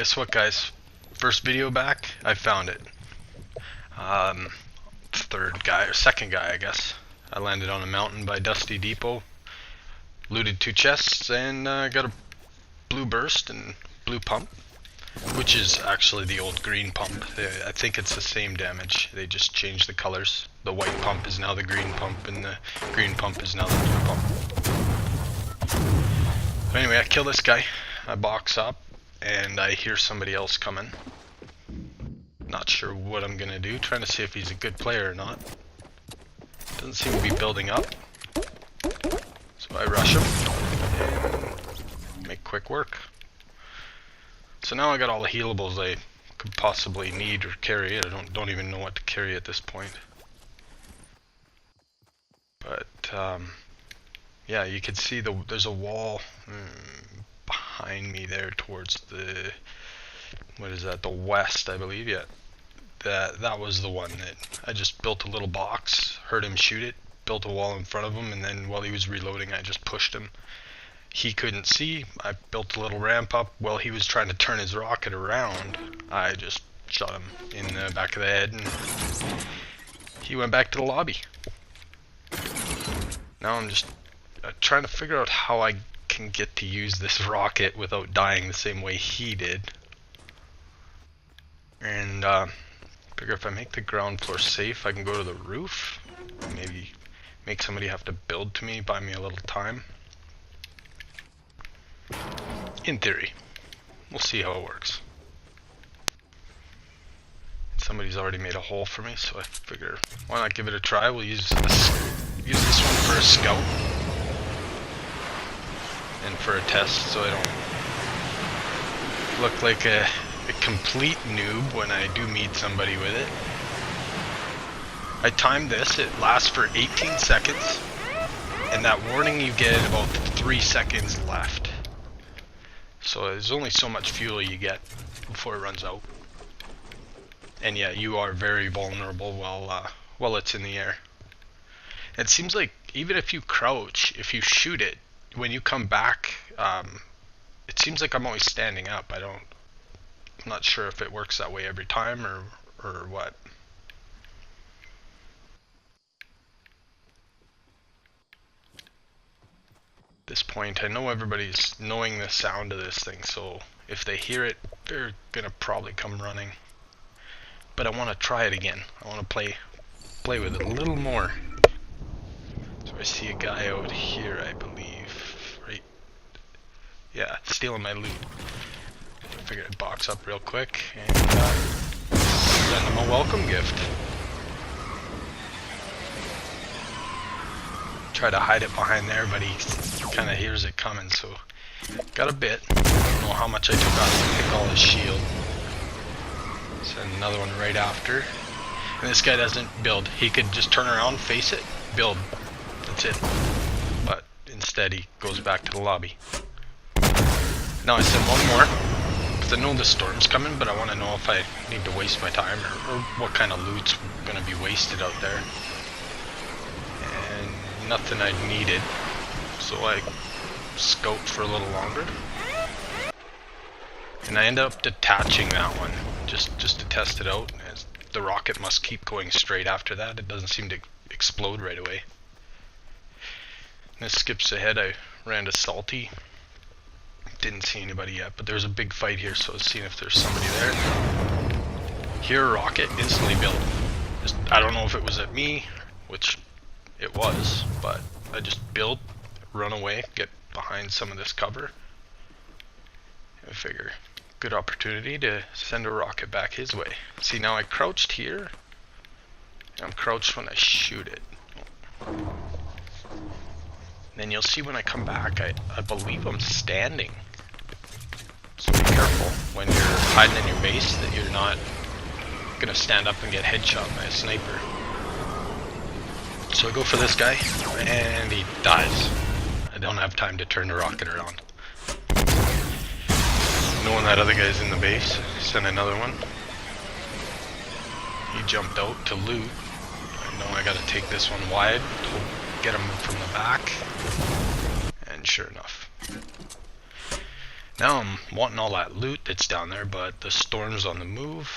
guess what, guys? First video back, I found it. Third guy, or second guy, I guess. I landed on a mountain by Dusty Depot, looted 2 chests, and got a blue burst and blue pump, which is actually the old green pump. I think it's the same damage, they just changed the colors. The white pump is now the green pump, and the green pump is now the blue pump. But anyway, I kill this guy, I box up, and I hear somebody else coming. Not sure what I'm gonna do, trying to see if he's a good player or not. Doesn't seem to be building up. So I rush him and make quick work. So now I got all the healables I could possibly need or carry. I don't even know what to carry at this point. But yeah, you can see there's a wall behind me there towards the, what is that, the west, I believe. Yeah, that was the one that I just built a little box, heard him shoot it, built a wall in front of him, and then while he was reloading I just pushed him. He couldn't see, I built a little ramp up. While he was trying to turn his rocket around, I just shot him in the back of the head and he went back to the lobby. Now I'm just trying to figure out how I can get to use this rocket without dying the same way he did. And figure if I make the ground floor safe, I can go to the roof. Maybe make somebody have to build to me, buy me a little time. In theory. We'll see how it works. Somebody's already made a hole for me, so I figure why not give it a try. We'll use this one for a scout and for a test, so I don't look like a complete noob when I do meet somebody with it. I timed this, it lasts for 18 seconds, and that warning you get about 3 seconds left. So there's only so much fuel you get before it runs out. And yeah, you are very vulnerable while it's in the air. It seems like even if you crouch, if you shoot it, when you come back, it seems like I'm always standing up. I'm not sure if it works that way every time or what. At this point, I know everybody's knowing the sound of this thing, so if they hear it, they're gonna probably come running. But I want to try it again. I want to play with it a little more. So I see a guy out here, I believe, right? Yeah, stealing my loot. I figured I'd box up real quick and send him a welcome gift. Try to hide it behind there, but he kind of hears it coming, so got a bit. I don't know how much I took off to pick all his shield. Send another one right after. And this guy doesn't build. He could just turn around, face it, build. That's it. But instead he goes back to the lobby. Now I send one more, because I know the storm's coming, but I want to know if I need to waste my time or what kind of loot's going to be wasted out there. And nothing I needed, so I scout for a little longer. And I end up detaching that one, just to test it out, as the rocket must keep going straight after that. It doesn't seem to explode right away. And this skips ahead, I ran to Salty. Didn't see anybody yet, but there's a big fight here, so I was seeing if there's somebody there. Here, rocket, instantly built. I don't know if it was at me, which it was, but I just build, run away, get behind some of this cover. I figure, good opportunity to send a rocket back his way. See, now I crouched here, and I'm crouched when I shoot it. Then you'll see when I come back, I believe I'm standing. So be careful when you're hiding in your base that you're not gonna stand up and get headshot by a sniper. So I go for this guy, and he dies. I don't have time to turn the rocket around. Knowing that other guy's in the base, send another one. He jumped out to loot. I know I gotta take this one wide, get him from the back. And sure enough. Now I'm wanting all that loot that's down there, but the storm's on the move.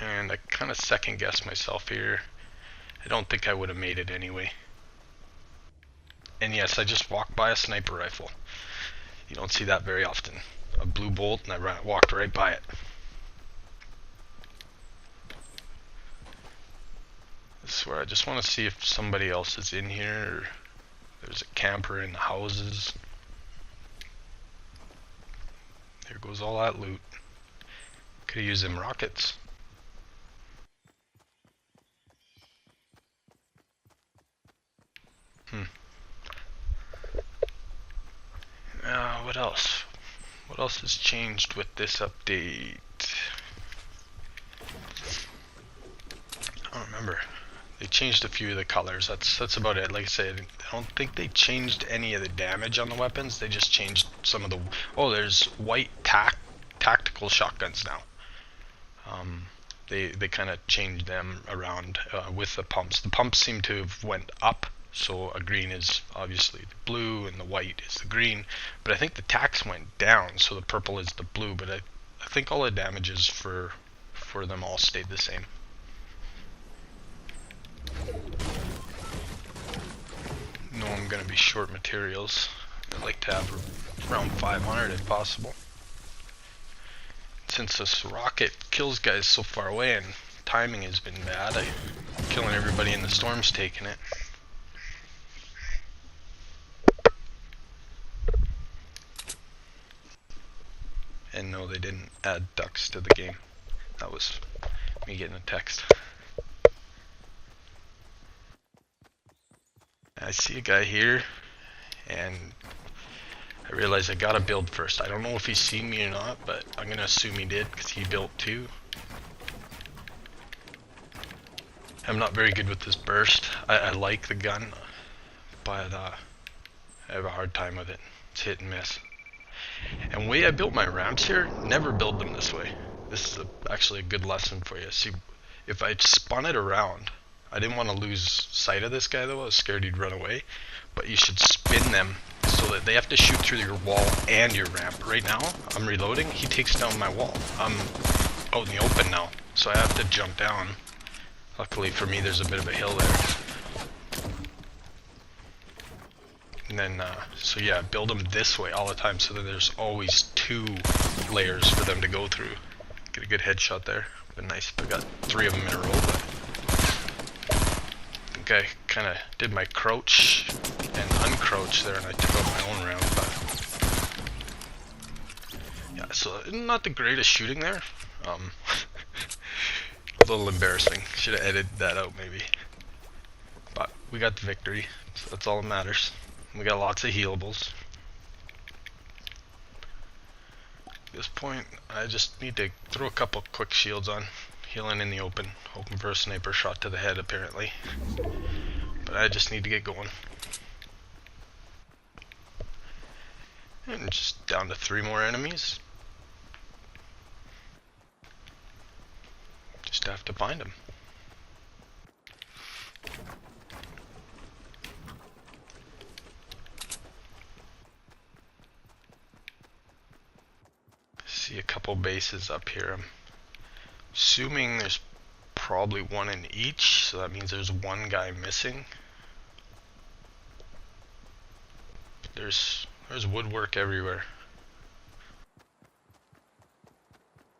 And I kind of second guess myself here. I don't think I would have made it anyway. And yes, I just walked by a sniper rifle. You don't see that very often. A blue bolt and I walked right by it. I swear, I just want to see if somebody else is in here. Or there's a camper in the houses. There goes all that loot. Could use them rockets. What else? What else has changed with this update? I don't remember. They changed a few of the colors. That's about it. Like I said, I don't think they changed any of the damage on the weapons. They just changed some of the. Oh, there's white tactical shotguns now. They kind of changed them around with the pumps. The pumps seem to have went up. So a green is obviously the blue and the white is the green, but I think the tax went down, so the purple is the blue, but I think all the damages for them all stayed the same. No, I'm going to be short materials. I'd like to have around 500 if possible. Since this rocket kills guys so far away and timing has been bad, I'm killing everybody in the storm's taking it. And no, they didn't add ducks to the game. That was me getting a text. I see a guy here, and I realize I gotta build first. I don't know if he's seen me or not, but I'm gonna assume he did, because he built too. I'm not very good with this burst. I like the gun, but I have a hard time with it. It's hit and miss. And the way I built my ramps here, never build them this way. This is actually a good lesson for you. See, if I spun it around, I didn't want to lose sight of this guy though, I was scared he'd run away. But you should spin them so that they have to shoot through your wall and your ramp. Right now, I'm reloading, he takes down my wall. I'm out in the open now, so I have to jump down. Luckily for me, there's a bit of a hill there. And then, so yeah, build them this way all the time so that there's always 2 layers for them to go through. Get a good headshot there. Been nice if I got 3 of them in a row, but I think I kind of did my crouch and uncrouch there and I took out my own round, but yeah, so not the greatest shooting there. A little embarrassing. Should have edited that out maybe. But we got the victory, so that's all that matters. We got lots of healables. At this point, I just need to throw a couple quick shields on. Healing in the open, hoping for a sniper shot to the head apparently. But I just need to get going. And just down to 3 more enemies. Just have to find them. See a couple bases up here. I'm assuming there's probably 1 in each, so that means there's 1 guy missing. There's woodwork everywhere.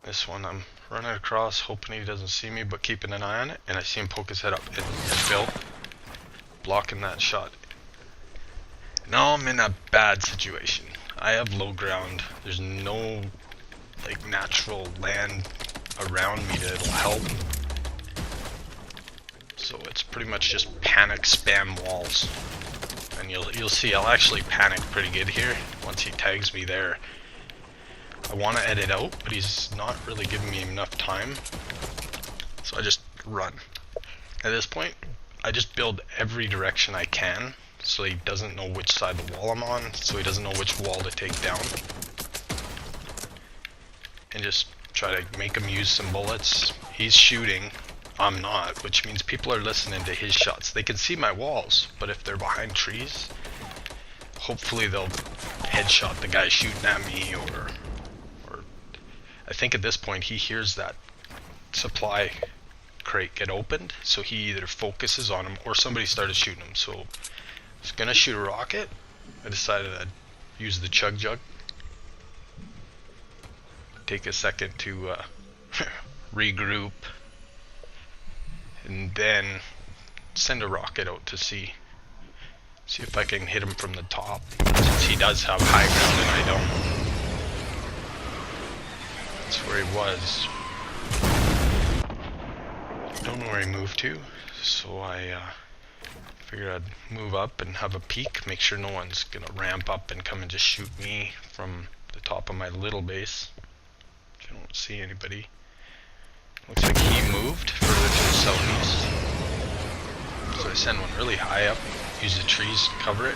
This one I'm running across, hoping he doesn't see me, but keeping an eye on it, and I see him poke his head up. And Bill blocking that shot. Now I'm in a bad situation. I have low ground. There's no like natural land around me that'll help. So it's pretty much just panic spam walls. And you'll see I'll actually panic pretty good here once he tags me there. I want to edit out, but he's not really giving me enough time. So I just run. At this point, I just build every direction I can so he doesn't know which side of the wall I'm on, so he doesn't know which wall to take down. And just try to make him use some bullets. He's shooting, I'm not, which means people are listening to his shots. They can see my walls, but if they're behind trees, hopefully they'll headshot the guy shooting at me, or I think at this point he hears that supply crate get opened, so he either focuses on him or somebody started shooting him. So I was gonna shoot a rocket. I decided I'd use the chug jug. Take a second to regroup, and then send a rocket out to see if I can hit him from the top, since he does have high ground and I don't. That's where he was. Don't know where he moved to, so I figured I'd move up and have a peek, make sure no one's gonna ramp up and come and just shoot me from the top of my little base. I don't see anybody. Looks like he moved further to the southeast. So I send one really high up, use the trees to cover it.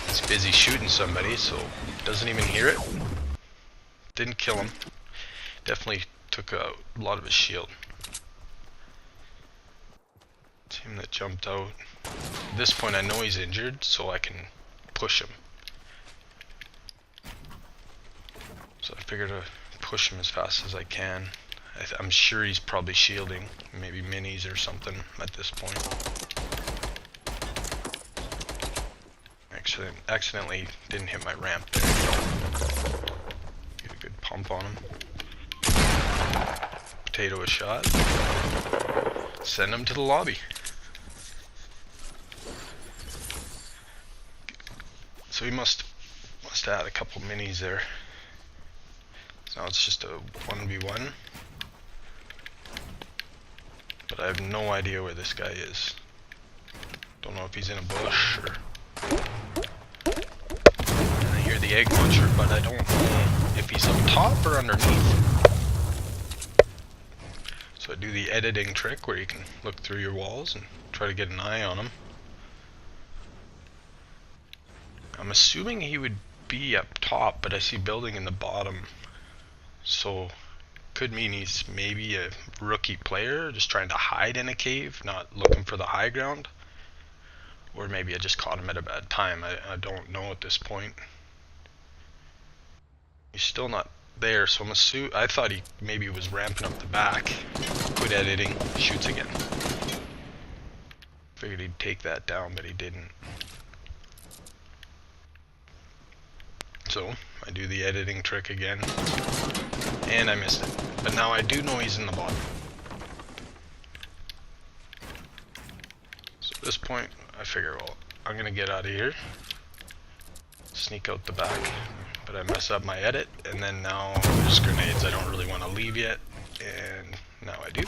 He's busy shooting somebody, so doesn't even hear it. Didn't kill him. Definitely took a lot of his shield. Team that jumped out. At this point I know he's injured, so I can push him. So I figured to push him as fast as I can. I'm sure he's probably shielding, maybe minis or something at this point. Actually, accidentally didn't hit my ramp there. Get a good pump on him. Potato a shot. Send him to the lobby. So he must have had a couple minis there. So now it's just a 1v1. But I have no idea where this guy is. Don't know if he's in a bush or... I hear the egg launcher, but I don't know if he's up top or underneath. So I do the editing trick where you can look through your walls and try to get an eye on him. I'm assuming he would be up top, but I see building in the bottom. So could mean he's maybe a rookie player just trying to hide in a cave, not looking for the high ground. Or maybe I just caught him at a bad time. I don't know at this point. He's still not there, so I thought he maybe was ramping up the back. Quit editing, shoots again. Figured he'd take that down, but he didn't. So I do the editing trick again, and I missed it. But now I do know he's in the bottom. So at this point, I figure, well, I'm gonna get out of here, sneak out the back, but I mess up my edit, and then now there's grenades I don't really want to leave yet, and now I do.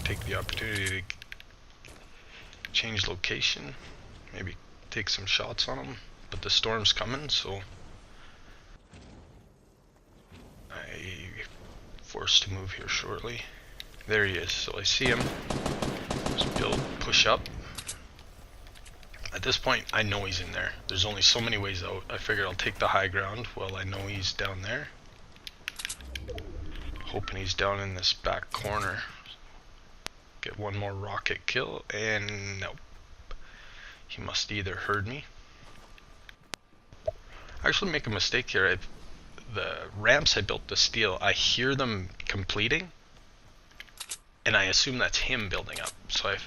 Take the opportunity to change location, maybe take some shots on him, but the storm's coming, so I'm forced to move here shortly. There he is, so I see him. Just build, push up. At this point, I know he's in there. There's only so many ways out. I figured I'll take the high ground while I know he's down there. Hoping he's down in this back corner. Get one more rocket kill, and nope. He must either heard me. I actually make a mistake here. The ramps I built to steel, I hear them completing, and I assume that's him building up. So I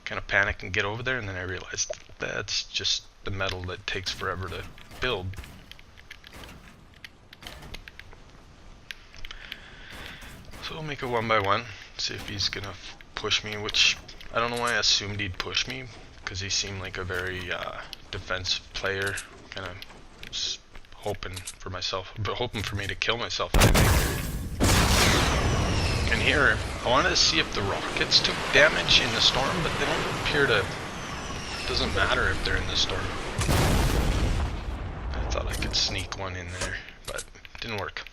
kind of panic and get over there, and then I realized that's just the metal that takes forever to build. So we'll make it one by one, see if he's gonna push me, which I don't know why I assumed he'd push me, because he seemed like a very defensive player, kind of hoping for me to kill myself, I think. And here, I wanted to see if the rockets took damage in the storm, but they don't appear to. It doesn't matter if they're in the storm. I thought I could sneak one in there, but it didn't work.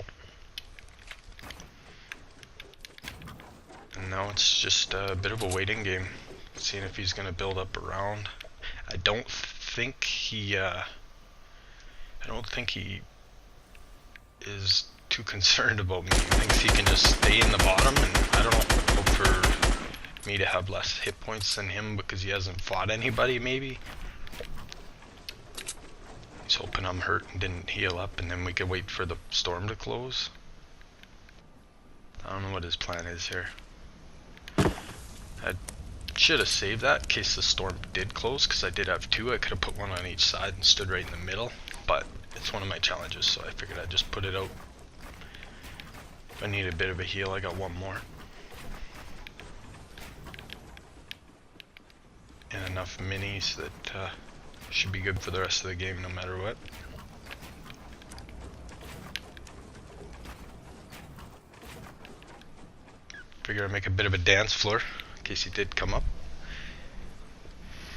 And now it's just a bit of a waiting game, seeing if he's gonna build up around. I don't think he is too concerned about me. He thinks he can just stay in the bottom, and I don't know, hope for me to have less hit points than him because he hasn't fought anybody, maybe. He's hoping I'm hurt and didn't heal up, and then we could wait for the storm to close. I don't know what his plan is here. I should have saved that in case the storm did close, because I did have two. I could have put one on each side and stood right in the middle, but it's one of my challenges, so I figured I'd just put it out. If I need a bit of a heal, I got one more. And enough minis that should be good for the rest of the game no matter what. Figure I'd make a bit of a dance floor in case he did come up.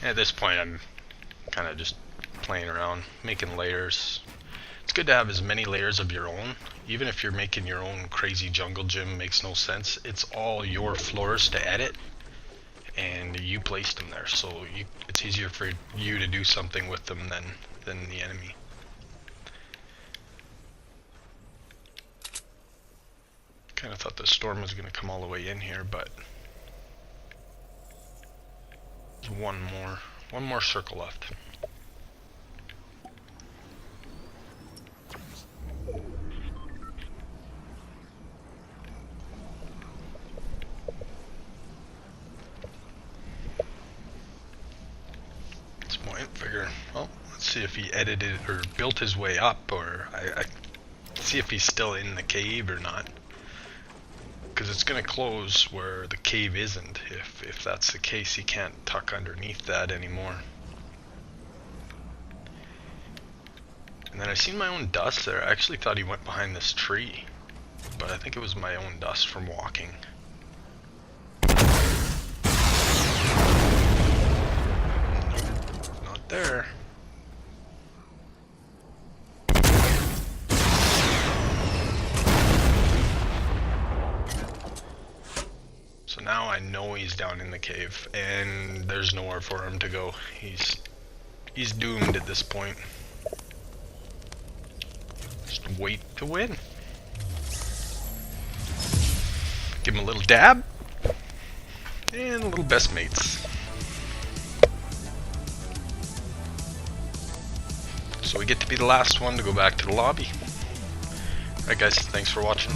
At this point I'm kind of just playing around, making layers. It's good to have as many layers of your own. Even if you're making your own crazy jungle gym, makes no sense. It's all your floors to edit, and you placed them there, so it's easier for you to do something with them than the enemy. Kind of thought the storm was going to come all the way in here, but there's one more circle left. Figure, well, let's see if he edited or built his way up, or I see if he's still in the cave or not, because it's gonna close where the cave isn't. If that's the case, he can't tuck underneath that anymore. And then I seen my own dust there. I actually thought he went behind this tree, but I think it was my own dust from walking. There. So now I know he's down in the cave, and there's nowhere for him to go. He's doomed at this point. Just wait to win. Give him a little dab, and a little best mates. So we get to be the last one to go back to the lobby. Alright guys, thanks for watching.